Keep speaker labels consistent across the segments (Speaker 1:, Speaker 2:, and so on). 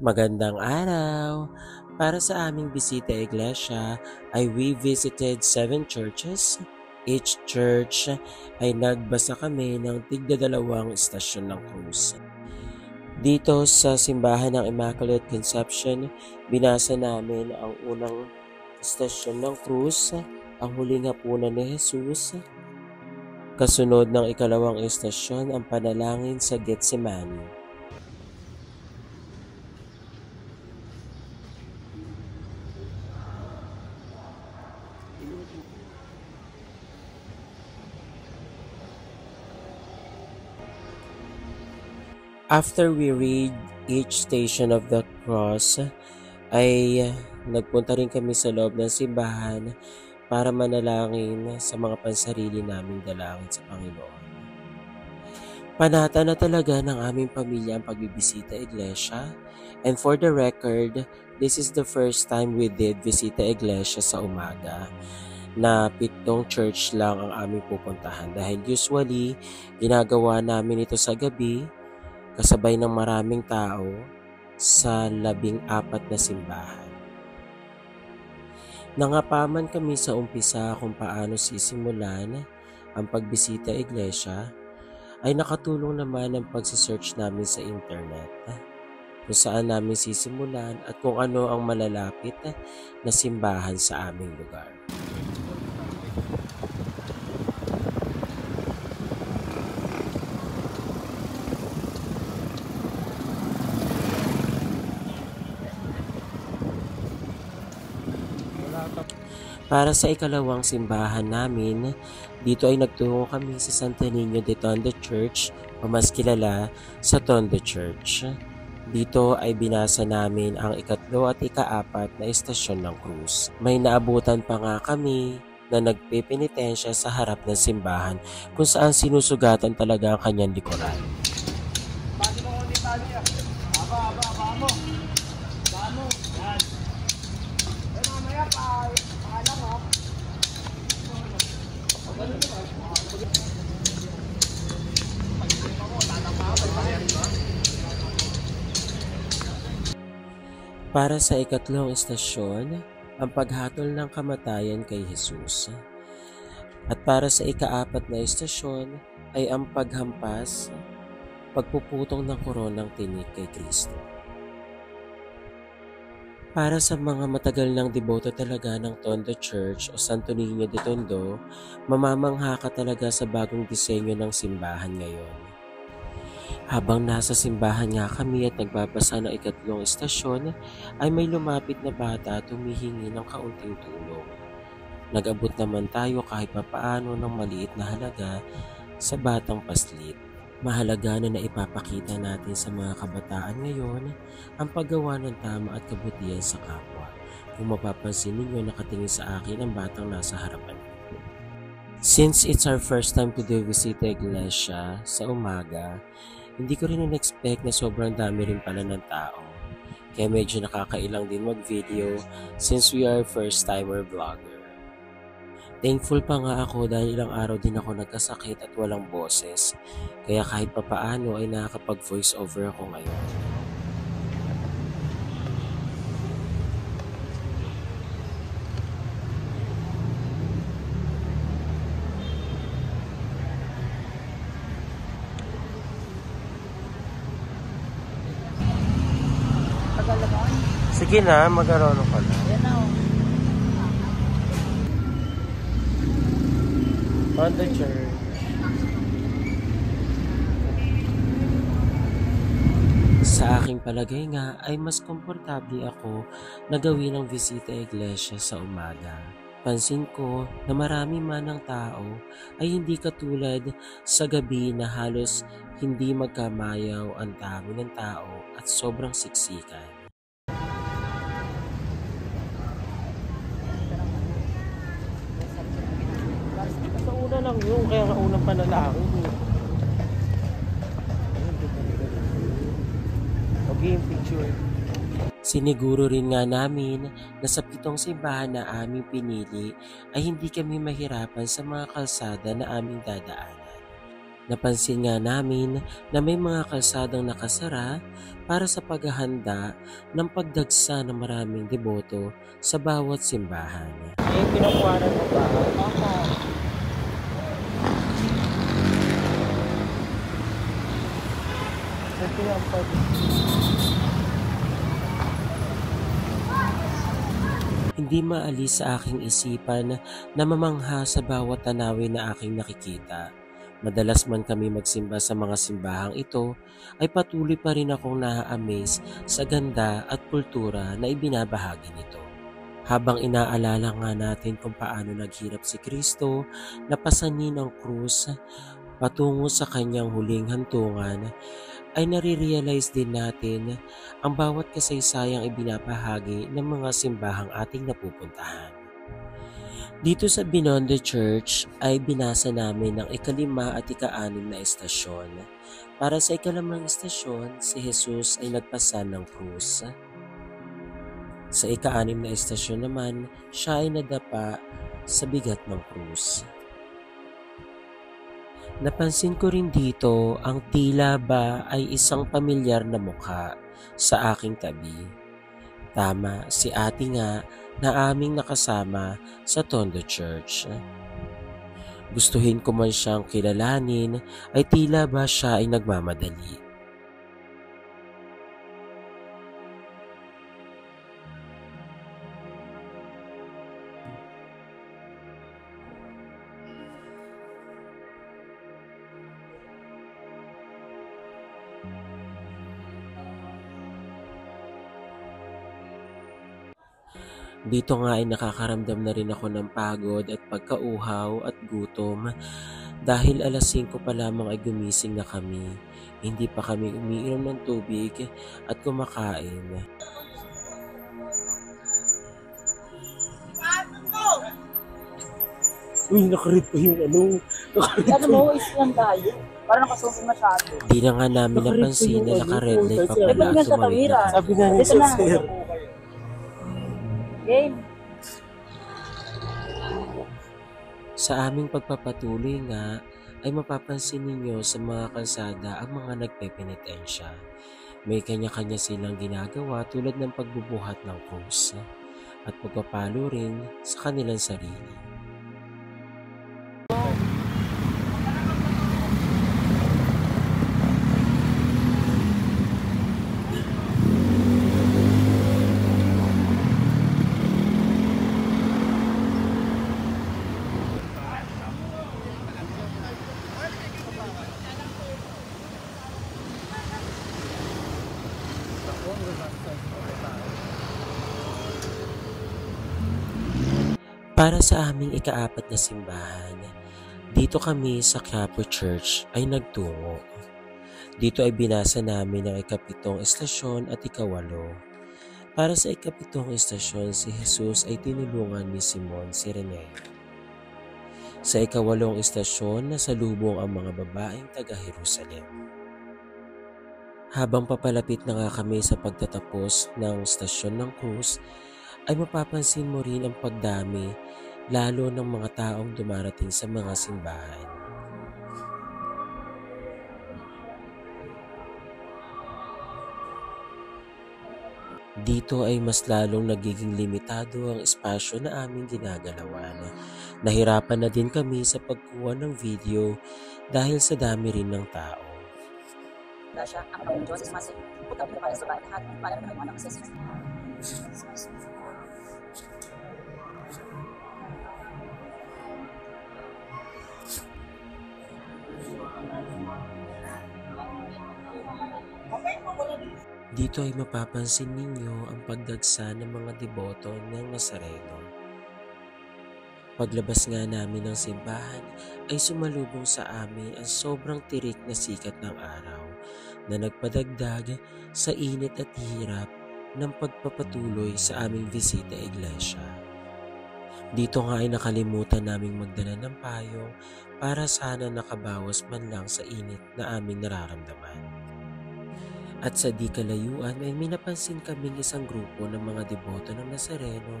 Speaker 1: Magandang araw! Para sa aming bisita iglesia ay we visited 7 churches. Each church ay nagbasa kami ng tigdadalawang istasyon ng krus. Dito sa simbahan ng Immaculate Conception, binasa namin ang unang istasyon ng krus, ang huling hapunan ni Jesus. Kasunod ng ikalawang istasyon, ang panalangin sa Getsemani. After we read each station of the cross, ay nagpunta rin kami sa loob ng simbahan para manalangin sa mga pansarili naming dalangin sa Panginoon. Panata na talaga ng aming pamilya ang pagbibisita iglesia, and for the record, this is the first time we did visita iglesia sa umaga na 7 church lang ang aming pupuntahan dahil usually ginagawa namin ito sa gabi kasabay ng maraming tao sa 14 na simbahan. Nangapaman kami sa umpisa kung paano sisimulan ang pagbisita iglesia, ay nakatulong naman ang pagsisearch namin sa internet kung saan namin sisimulan at kung ano ang malalapit na simbahan sa aming lugar. Para sa ikalawang simbahan namin, dito ay nagtungo kami sa Santo Niño de Tondo Church o mas kilala sa Tondo Church. Dito ay binasa namin ang ikatlo at ika-4 na istasyon ng krus. May naabutan pa nga kami na nagpepenitensya sa harap ng simbahan kung saan sinusugatan talaga ang kanyang likuran. Para sa ikatlong istasyon, ang paghatol ng kamatayan kay Jesus. At para sa ika-4 na istasyon ay ang paghampas, pagpuputong ng koronang tinik kay Kristo. Para sa mga matagal ng deboto talaga ng Tondo Church o Santo Niño de Tondo, mamamangha ka talaga sa bagong disenyo ng simbahan ngayon. Habang nasa simbahan nga kami at nagbabasa ng ikatlong istasyon, ay may lumapit na bata at humihingi ng kaunting tulong. Nag-abot naman tayo kahit papaano ng maliit na halaga sa batang paslit. Mahalaga na naipapakita natin sa mga kabataan ngayon ang paggawa ng tama at kabutihan sa kapwa. Kung mapapansin ninyo, nakatingin sa akin ang batang nasa harapan ko. Since it's our first time to do Visita Iglesia sa umaga, hindi ko rin in-expect na sobrang dami rin pala ng tao. Kaya medyo nakakailang din mag-video since we are first-timer vlogger. Thankful pa nga ako dahil ilang araw din ako nagkasakit at walang boses. Kaya kahit papaano ay nakakapag-voice over ako ngayon. Sige na, mag-arono ka na.
Speaker 2: Yan na o.
Speaker 1: On the church. Sa aking palagay nga ay mas komportable ako na gawin ang bisita iglesia sa umaga. Pansin ko na marami man ang tao ay hindi katulad sa gabi na halos hindi magkamayaw ang dami ng tao at sobrang siksikan. Sa una lang yun, kaya nga unang panalangin eh. Okay yung picture. Siniguro rin nga namin na sa 7 simbahan na aming pinili ay hindi kami mahirapan sa mga kalsada na aming dadaanan. Napansin nga namin na may mga kalsadang nakasara para sa paghahanda ng pagdagsa ng maraming deboto sa bawat simbahan.
Speaker 2: Kinukuhanan mo ba? Opo. Ito yung pwede.
Speaker 1: Hindi maalis sa aking isipan na mamangha sa bawat tanawin na aking nakikita. Madalas man kami magsimba sa mga simbahang ito, ay patuloy pa rin akong naa-amaze sa ganda at kultura na ibinabahagi nito. Habang inaalala nga natin kung paano naghirap si Kristo na pasanin ang krus patungo sa kanyang huling hantungan, ay nare-realize din natin ang bawat kasaysayang ibinabahagi ng mga simbahang ating napupuntahan. Dito sa Binondo Church ay binasa namin ang ika-5 at ika-6 na estasyon. Para sa ika-5 estasyon, si Jesus ay nagpasan ng krus. Sa ika-6 na estasyon naman, siya ay nadapa sa bigat ng krus. Napansin ko rin dito ang tila ba ay isang pamilyar na mukha sa aking tabi. Tama, si ate nga na aming nakasama sa Tondo Church. Gustuhin ko man siyang kilalanin ay tila ba siya ay nagmamadali. Dito nga ay nakakaramdam na rin ako ng pagod at pagkauhaw at gutom dahil alas 5 pa lamang ay gumising na kami. Hindi pa kami umiinom ng tubig at kumakain.
Speaker 2: Uy, nakarit pa yung ano. Ano mo, is lang tayo. Parang nakasusin masyado.
Speaker 1: Di na nga namin napansin na naka-red light pa pala at tumawid na kami.
Speaker 2: Sabi nga niya sa sir. Game.
Speaker 1: Sa aming pagpapatuloy nga ay mapapansin ninyo sa mga kalsada ang mga nagpepenitensya. May kanya-kanya silang ginagawa tulad ng pagbubuhat ng krus at pagpapalo rin sa kanilang sarili. Para sa aming ika-4 na simbahan, dito kami sa Quiapo Church ay nagtungo. Dito ay binasa namin ang ika-7 estasyon at ika-8. Para sa ika-7 estasyon, si Jesus ay tinulungan ni Simon Sireneo. Sa ika-8 estasyon, nasalubong ang mga babaeng taga-Jerusalem. Habang papalapit na nga kami sa pagtatapos ng estasyon ng krus, ay mapapansin mo rin ang pagdami lalo ng mga taong dumarating sa mga simbahan. Dito ay mas lalong nagiging limitado ang espasyo na aming ginagalawan. Nahirapan na din kami sa pagkuha ng video dahil sa dami rin ng tao.
Speaker 3: Siya ang Panginoon Diyos, sumasin, putaw mo para sa bahay lahat, para na naman ang sasas.
Speaker 1: Dito ay mapapansin ninyo ang pagdagsa ng mga deboto ng Nazareno. Paglabas nga namin ng simbahan ay sumalubong sa amin ang sobrang tirik na sikat ng araw na nagpadagdag sa init at hirap ng pagpapatuloy sa aming bisita iglesia. Dito nga ay nakalimutan naming magdala ng payong para sana nakabawas man lang sa init na aming nararamdaman. At sa di kalayuan ay may napansin kaming isang grupo ng mga deboto ng Nazareno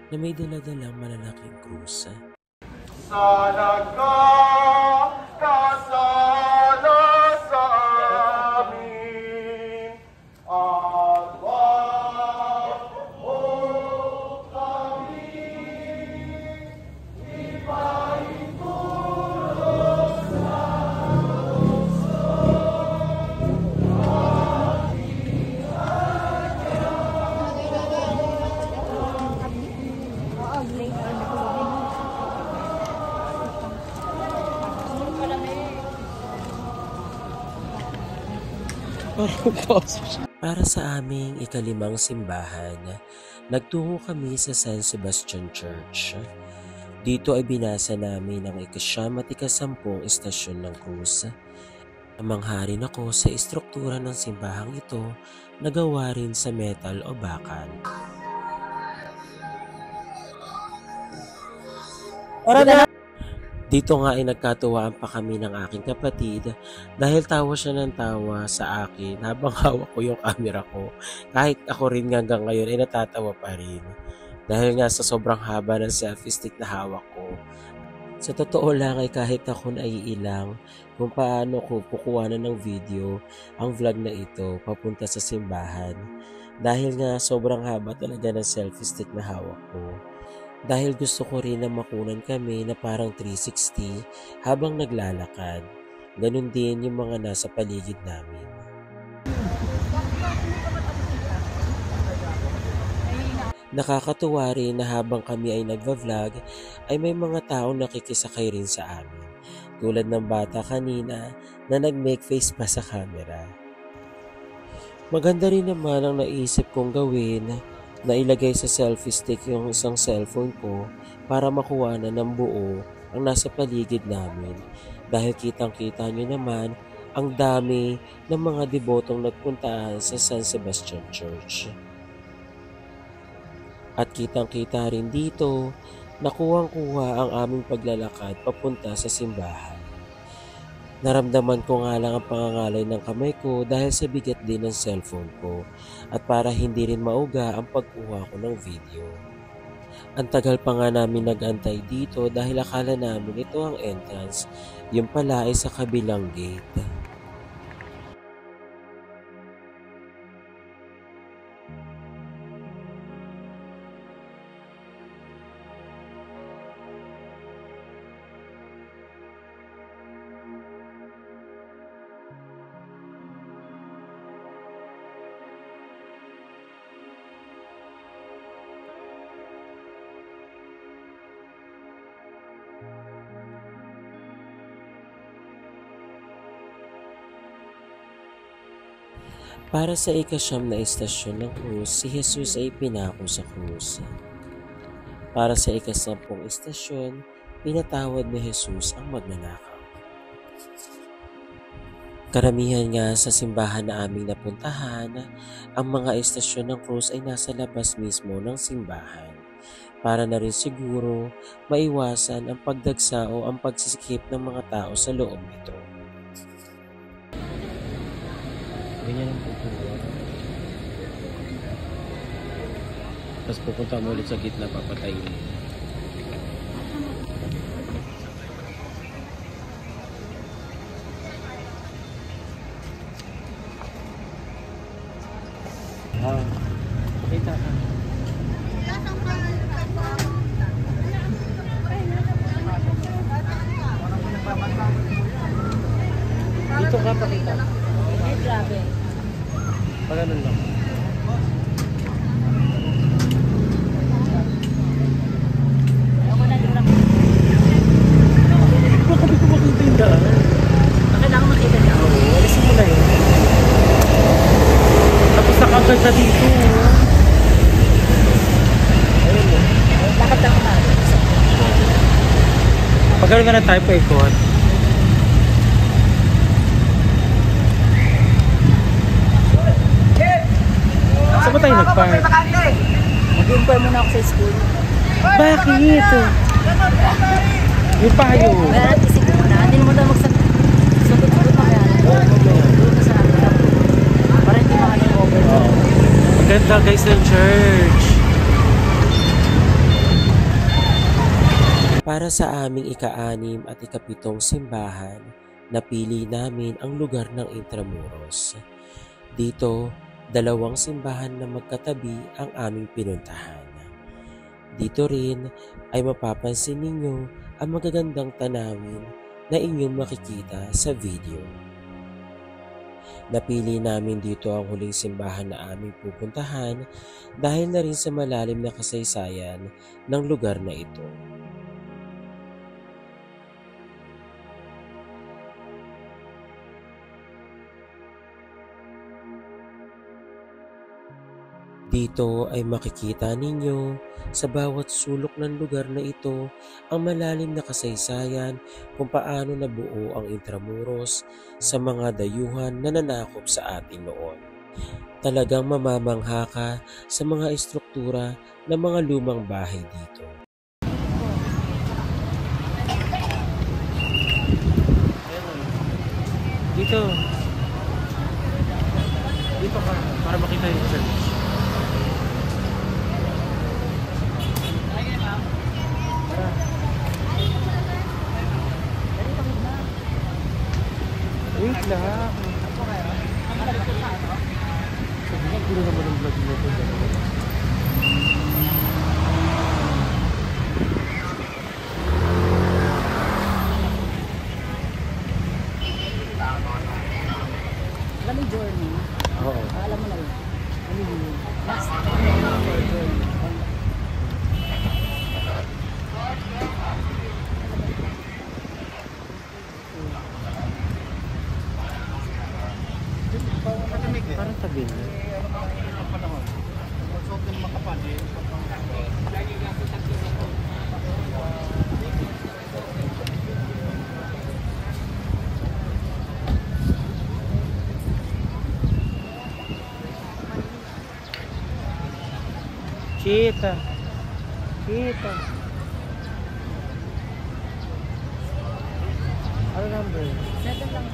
Speaker 1: na may daladalang malalaking krus.
Speaker 4: Sa nagkakasama
Speaker 1: Para sa aming ikalimang simbahan, nagtungo kami sa San Sebastian Church. Dito ay binasa namin ang ika-9 at ika-10 istasyon ng krus. Namangharin ako sa istruktura ng simbahang ito na gawa rin sa metal o bakal. Dito nga ay nagkatuwaan pa kami ng aking kapatid dahil tawa siya ng tawa sa akin habang hawak ko yung camera ko. Kahit ako rin hanggang ngayon ay natatawa pa rin dahil nga sa sobrang haba ng selfie stick na hawak ko. Sa totoo lang ay kahit ako naiilang kung paano ko kukuhanan ng video ang vlog na ito papunta sa simbahan dahil nga sobrang haba talaga ng selfie stick na hawak ko. Dahil gusto ko rin na makunan kami na parang 360 habang naglalakad. Ganun din yung mga nasa paligid namin. Nakakatuwa rin na habang kami ay nagva-vlog ay may mga taong nakikisakay rin sa amin. Tulad ng bata kanina na nag-make face pa sa camera. Maganda rin naman ang naisip kong gawin na ilagay sa selfie stick yung isang cellphone ko para makuha na ng buo ang nasa paligid namin dahil kitang-kita nyo naman ang dami ng mga debotong nagpuntaan sa San Sebastian Church. At kitang-kita rin dito na kuwang-kuha ang aming paglalakad papunta sa simbahan. Naramdaman ko nga lang ang pangangalay ng kamay ko dahil sa bigat din ng cellphone ko at para hindi rin mauga ang pagkuha ko ng video. Ang tagal pa nga namin nag-antay dito dahil akala namin ito ang entrance, yung pala ay sa kabilang gate. Para sa ika-9 na istasyon ng krus, si Jesus ay pinako sa krus. Para sa ika-10 istasyon, pinatawad ni Jesus ang magnanakaw. Karamihan nga sa simbahan na aming napuntahan, ang mga istasyon ng krus ay nasa labas mismo ng simbahan. Para na rin siguro maiwasan ang pagdagsa o ang pagsisikip ng mga tao sa loob nito. Ganyan ang pupunta. Tapos pupunta mo ulit sa gitna, papatayin. Kita ka. Dito ka, pakita.
Speaker 3: Ay, grabe.
Speaker 1: Pagano'n lang.
Speaker 3: Ako na din lang.
Speaker 1: Baka di ko makita yung daan.
Speaker 3: Kailangan makita niya.
Speaker 1: Alisin mo na yun. Tapos nakagad na dito. Ayun mo.
Speaker 3: Lakad lang na.
Speaker 1: Pagano'n ka na tayo pa ikot. Saan ba tayo nag-park?
Speaker 3: Mag-inform muna ako sa school.
Speaker 1: Bakit? Yung payo.
Speaker 3: Kaya isip mo na. Hindi mo daw magsagot na kaya. Doon ka sa akin. Para hindi makaling over.
Speaker 1: Maganda guys ng church. Para sa aming ika-6 at ika-7 simbahan, napili namin ang lugar ng Intramuros. Dito, 2 simbahan na magkatabi ang aming pinuntahan. Dito rin ay mapapansin ninyo ang magagandang tanawin na inyong makikita sa video. Napili namin dito ang huling simbahan na aming pupuntahan dahil na rin sa malalim na kasaysayan ng lugar na ito. Dito ay makikita ninyo sa bawat sulok ng lugar na ito ang malalim na kasaysayan kung paano nabuo ang Intramuros sa mga dayuhan na nanakop sa atin noon. Talagang mamamangha ka sa mga estruktura ng mga lumang bahay dito.
Speaker 4: Dito. Dito ka para makita yung church. Wait lang. Siguro naman ang vlog nito.
Speaker 3: Alam mo yung journey?
Speaker 4: Oo.
Speaker 3: Alam mo na yun. Ano yun? Last journey.
Speaker 4: Parang tabi na. Kita. Kita. Ano number?
Speaker 3: 7 lang.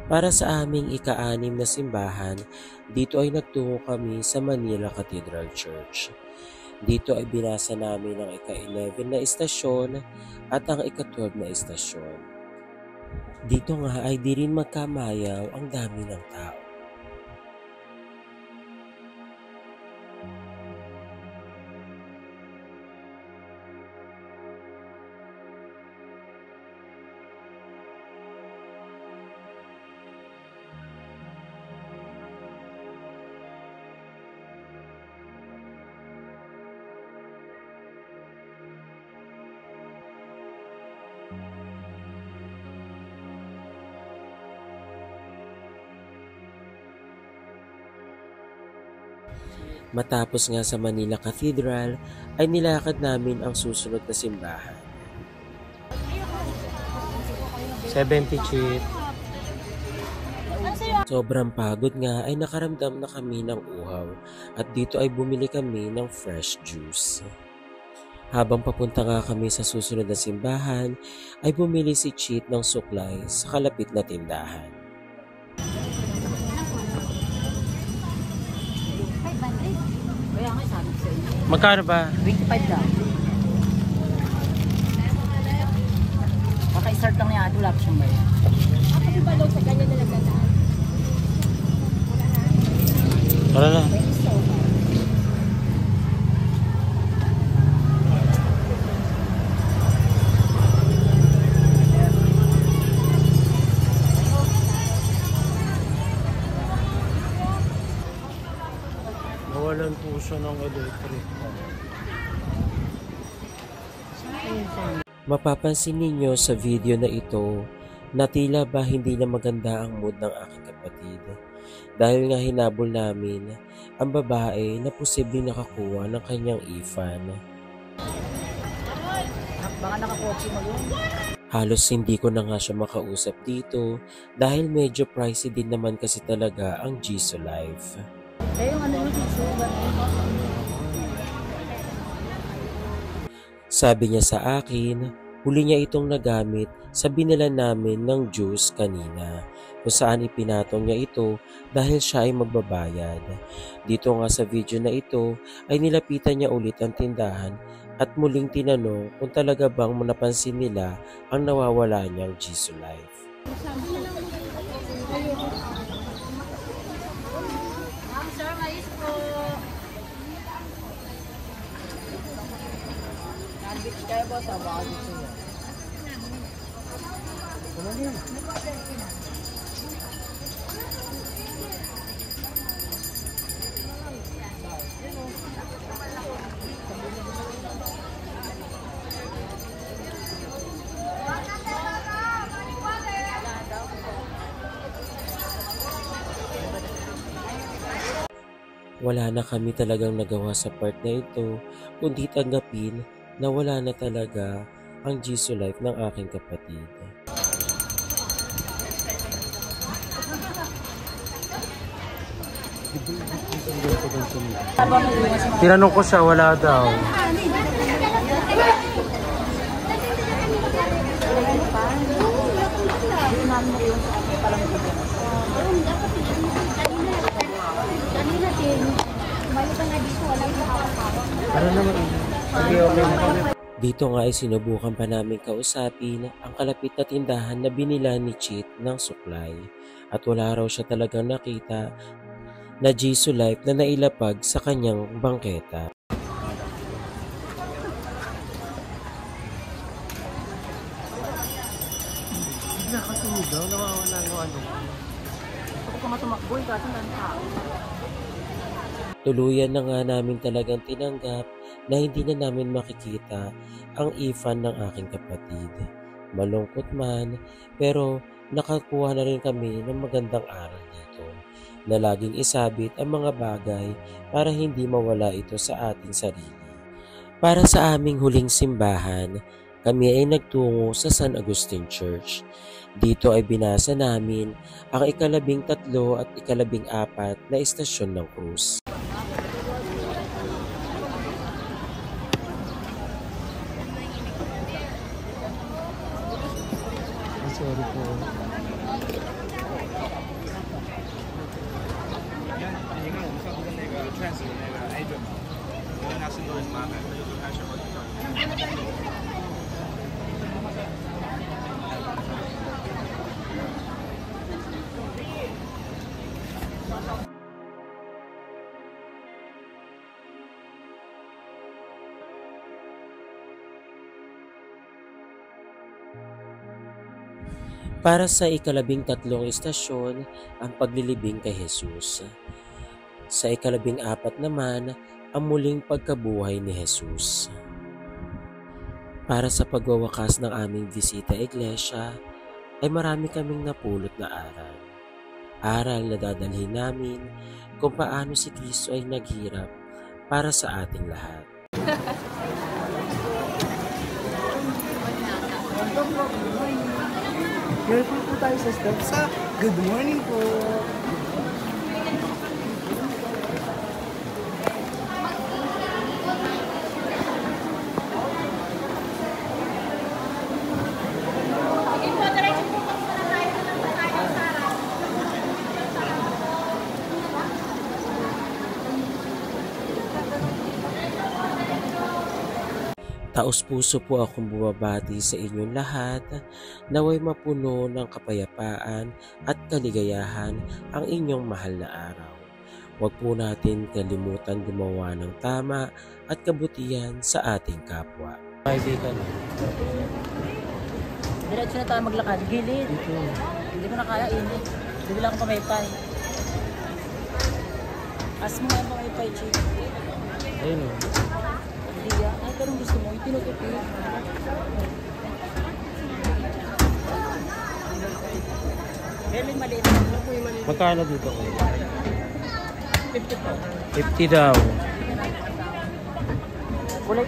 Speaker 1: Para sa aming ika-6 na simbahan, dito ay nagtungo kami sa Manila Cathedral Church. Dito ay binasa namin ang ika-11 na istasyon at ang ika-12 na istasyon. Dito nga ay di rin magkamayaw ang dami ng tao. Matapos nga sa Manila Cathedral, ay nilakad namin ang susunod na simbahan.
Speaker 4: 70 cheat.
Speaker 1: Sobrang pagod nga ay nakaramdam na kami ng uhaw at dito ay bumili kami ng fresh juice. Habang papunta nga kami sa susunod na simbahan, ay bumili si Cheat ng suklay sa kalapit na tindahan.
Speaker 3: Kaya nga sabi ko sa inyo.
Speaker 4: Magkano ba?
Speaker 3: 25 daw. Kaka-start lang niya. Wala pa siyang bayan. Ako ba daw sa ganyan na nagdadaan?
Speaker 4: Wala na. Nawalan po siya ng electric.
Speaker 1: Mapapansin ninyo sa video na ito na tila ba hindi na maganda ang mood ng aking kapatid. Dahil nga hinabol namin ang babae na posibleng nakakuha ng kanyang ifan.
Speaker 3: Baka nakakotse mo yun.
Speaker 1: Halos hindi ko na nga siya makausap dito dahil medyo pricey din naman kasi talaga ang Jisoo Life.
Speaker 3: Eh yung ano yung Jisoo,
Speaker 1: Sabi niya sa akin, huli niya itong nagamit sa binila namin ng juice kanina kung saan ipinatong niya ito dahil siya ay magbabayad. Dito nga sa video na ito ay nilapitan niya ulit ang tindahan at muling tinanong kung talaga bang napansin nila ang nawawala niyang Jisoo Life.
Speaker 3: Sir, mais po. Sandwich kayo ba sa baka dito?
Speaker 1: Wala na kami talagang nagawa sa part na ito, kundi tanggapin na wala na talaga ang Jisoo Life ng aking kapatid.
Speaker 4: Tinanong ko siya, wala daw. Para naman. Sige, okay na.
Speaker 1: Dito nga ay sinubukan pa namin kausapin ang kalapit na tindahan na binila ni Cheat ng suklay. At wala raw siya talagang nakita na Jisoo Life na nailapag sa kanyang bangketa.
Speaker 4: Bigla ka tumigaw, nawawala yung ano.
Speaker 3: Ako pa matumakboy kasi nang tao.
Speaker 1: Tuluyan na nga namin talagang tinanggap na hindi na namin makikita ang ifan ng aking kapatid. Malungkot man, pero nakakuha na rin kami ng magandang aral dito na laging isabit ang mga bagay para hindi mawala ito sa ating sarili. Para sa aming huling simbahan, kami ay nagtungo sa San Agustin Church. Dito ay binasa namin ang 13 at 14 na istasyon ng krus.
Speaker 4: Sorry po.
Speaker 1: Para sa 13 istasyon, ang paglilibing kay Jesus. Sa 14 naman, ang muling pagkabuhay ni Jesus. Para sa pagwawakas ng aming bisita iglesia, ay marami kaming napulot na aral. Aral na dadalhin namin kung paano si Kristo ay naghirap para sa ating lahat.
Speaker 2: Careful po tayo sa steps. Good morning po.
Speaker 1: Taos-puso po akong bumabati sa inyong lahat, naway mapuno ng kapayapaan at kaligayahan ang inyong mahal na araw. Huwag po natin kalimutan gumawa ng tama at kabutihan sa ating kapwa.
Speaker 4: Kaibigan.
Speaker 3: Diretso na tayo maglakad. Gilid. Hindi ko na kaya, init. Hindi lang ako pamaypay. As mo nga yung pamaypay, Chick.
Speaker 4: Ayun o.
Speaker 3: Hindi yan. Ay, pero gusto mo, itinutupi. Pero yung maliit.
Speaker 4: Magkano dito ko?
Speaker 3: 50 po.
Speaker 4: 50 daw.
Speaker 3: Kulay.